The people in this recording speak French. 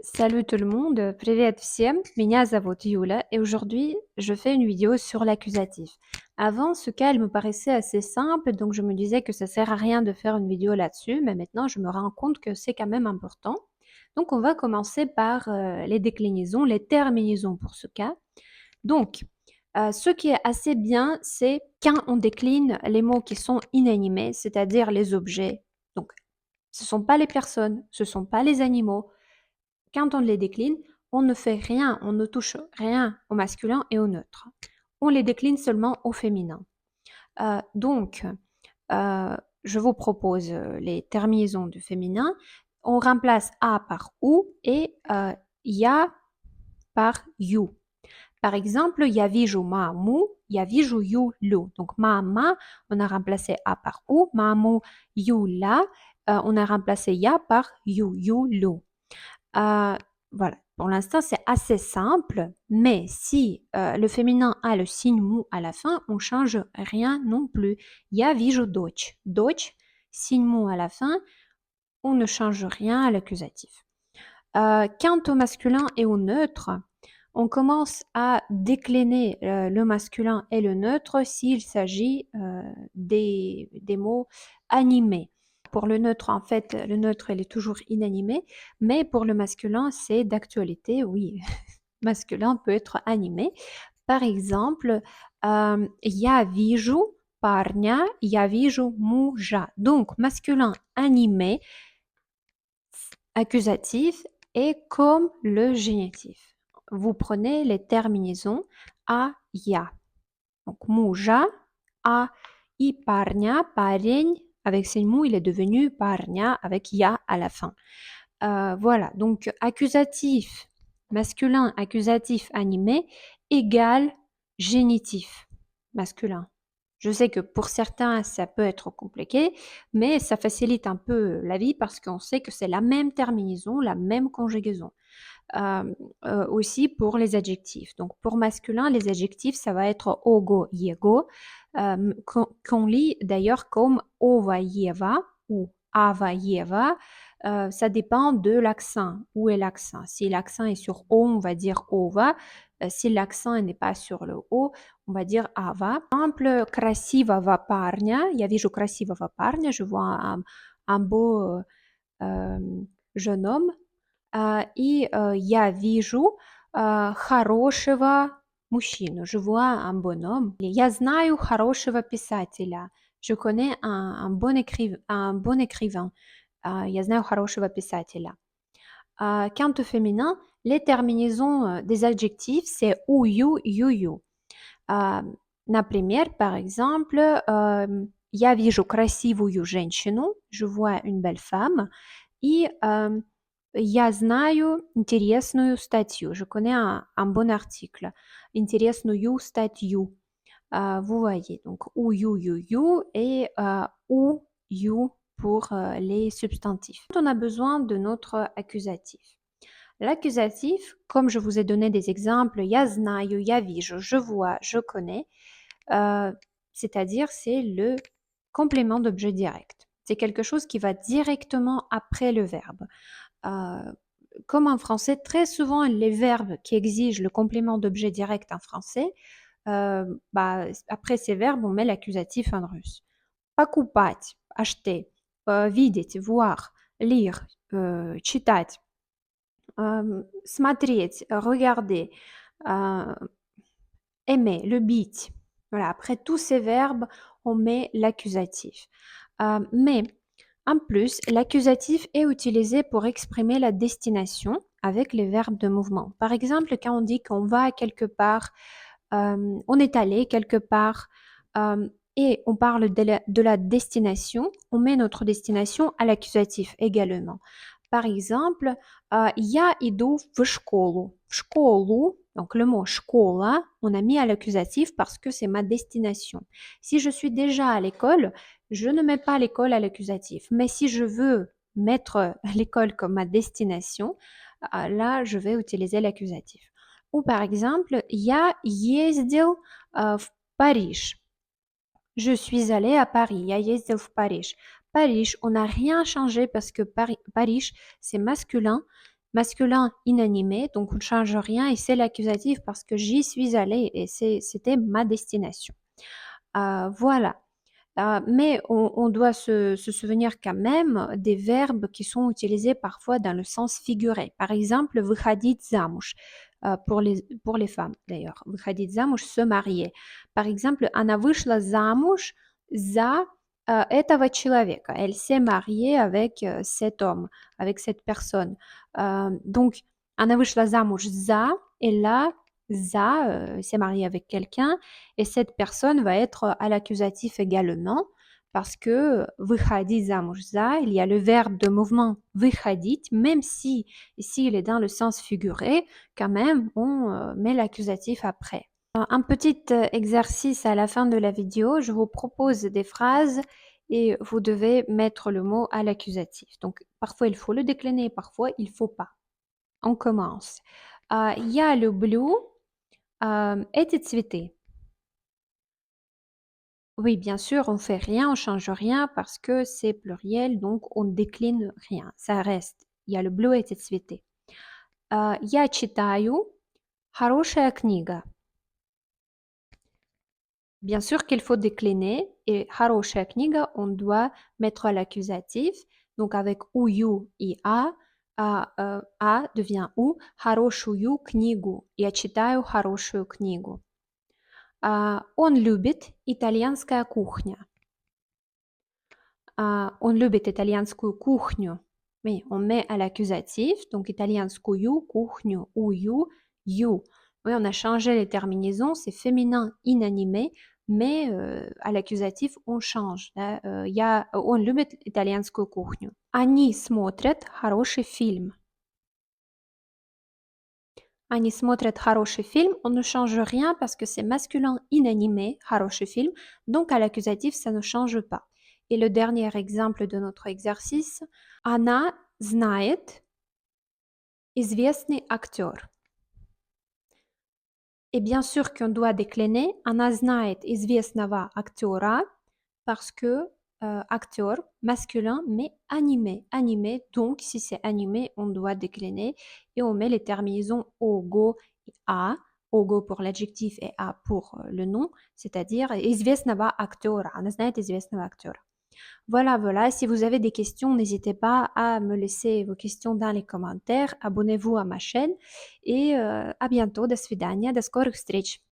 Salut tout le monde, привет всем, меня зовут Юля et aujourd'hui je fais une vidéo sur l'accusatif. Avant ce cas il me paraissait assez simple donc je me disais que ça sert à rien de faire une vidéo là-dessus mais maintenant je me rends compte que c'est quand même important. Donc on va commencer par les déclinaisons, les terminaisons pour ce cas. Donc ce qui est assez bien c'est quand on décline les mots qui sont inanimés, c'est-à-dire les objets. Donc ce ne sont pas les personnes, ce ne sont pas les animaux. Quand on les décline, on ne fait rien, on ne touche rien au masculin et au neutre. On les décline seulement au féminin. Donc, je vous propose les terminaisons du féminin. On remplace a par ou et ya par you. Par exemple, я вижу маму, я вижу Юлю. Donc, мама, on a remplacé a par ou. Маму, Юля, on a remplacé ya par you, Юлю. Voilà, pour l'instant, c'est assez simple, mais si le féminin a le signe mou à la fin, on change rien non plus. Я вижу дочь. Дочь, signe mou à la fin, on ne change rien à l'accusatif. Quant au masculin et au neutre, on commence à décliner le masculin et le neutre s'il s'agit des mots animés. Pour le neutre, en fait, le neutre, il est toujours inanimé, mais pour le masculin, c'est d'actualité, oui. Masculin peut être animé. Par exemple, я вижу парня, я вижу мужа. Donc, masculin animé, accusatif est comme le génitif. Vous prenez les terminaisons a, я. Donc, мужа, а и парня, парень, avec ses mots, il est devenu парня avec ya à la fin. Voilà, donc accusatif masculin, accusatif animé égale génitif masculin. Je sais que pour certains, ça peut être compliqué, mais ça facilite un peu la vie parce qu'on sait que c'est la même terminaison, la même conjugaison. Aussi pour les adjectifs. Donc pour masculin, les adjectifs, ça va être ogo, yego, qu'on lit d'ailleurs comme ova, yeva ou ava, yeva. Ça dépend de l'accent. Où est l'accent? Si l'accent est sur o, on va dire ova. Si l'accent n'est pas sur le o, on va dire ava. Par exemple, красивого парня. Я вижу красивого парня. Je vois un beau jeune homme. И я вижу хорошего мужчину. Je vois un bonhomme. Я знаю хорошего писателя. Je connais un bon écrivain. Я знаю хорошего писателя. Quant au féminin, les terminaisons des adjectifs, c'est ou, you. Например, par exemple, я вижу красивую женщину. Je vois une belle femme. И я знаю интересную статью. Je connais un bon article. Интересную статью. Vous voyez, donc ou you et ou you pour les substantifs. On a besoin de notre accusatif. L'accusatif, comme je vous ai donné des exemples, я знаю, я вижу, je vois, je connais, c'est-à-dire c'est le complément d'objet direct. C'est quelque chose qui va directement après le verbe. Comme en français, très souvent, les verbes qui exigent le complément d'objet direct en français, après ces verbes, on met l'accusatif en russe. Покупать, acheter, видеть, voir, lire, читать, смотреть, regarder, aimer, любить. Voilà, après tous ces verbes, on met l'accusatif. Mais en plus, l'accusatif est utilisé pour exprimer la destination avec les verbes de mouvement. Par exemple, quand on dit qu'on va quelque part, on est allé quelque part et on parle de la destination, on met notre destination à l'accusatif également. Par exemple, я иду в школу. В школу, donc le mot школа, on a mis à l'accusatif parce que c'est ma destination. Si je suis déjà à l'école, je ne mets pas l'école à l'accusatif. Mais si je veux mettre l'école comme ma destination, là, je vais utiliser l'accusatif. Ou par exemple, я ездил в Париж. Je suis allée à Paris. Я ездил в Париж. Paris, on n'a rien changé parce que Paris, c'est masculin masculin inanimé, donc on ne change rien et c'est l'accusatif parce que j'y suis allée et c'était ma destination. Voilà. Mais on doit se souvenir quand même des verbes qui sont utilisés parfois dans le sens figuré. Par exemple, выходить замуж, pour les femmes d'ailleurs. Выходить замуж, se marier. Par exemple, она вышла замуж за этого человека. Elle s'est mariée avec cet homme, avec cette personne. Donc, она вышла замуж за, et là, za, s'est mariée avec quelqu'un, et cette personne va être à l'accusatif également, parce que выходить замуж за, il y a le verbe de mouvement выходить, même si ici il est dans le sens figuré, quand même on met l'accusatif après. Un petit exercice à la fin de la vidéo, je vous propose des phrases et vous devez mettre le mot à l'accusatif. Donc parfois il faut le décliner, parfois il faut pas. On commence. Я люблю эти цветы. Oui, bien sûr, on fait rien, on change rien parce que c'est pluriel, donc on décline rien, ça reste. Я люблю эти цветы. Я читаю хорошая книга. Bien sûr qu'il faut décliner et хорошая книга, on doit mettre à l'accusatif, donc avec ую et а devient у, хорошую книгу. Я читаю хорошую книгу. Он любит итальянская кухня. On любит итальянскую кухню. Oui, on met à l'accusatif, donc итальянскую кухню, ую, ю. Oui, on a changé les terminaisons, c'est féminin inanimé, mais à l'accusatif, on change. Да? Он любит итальянскую кухню. Они смотрят хороший фильм. Они смотрят хороший film, on ne change rien parce que c'est masculin inanimé, хороший film, donc à l'accusatif, ça ne change pas. Et le dernier exemple de notre exercice, она знает известный актер. Et bien sûr qu'on doit décliner, она знает известного актера parce que acteur masculin mais animé. Animé, donc si c'est animé, on doit décliner et on met les terminaisons ого et a. Ого pour l'adjectif et a pour le nom, c'est-à-dire известного актера. Она знает известного актера. Voilà, voilà. Si vous avez des questions, n'hésitez pas à me laisser vos questions dans les commentaires. Abonnez-vous à ma chaîne et à bientôt. До свидания. До скорых встреч.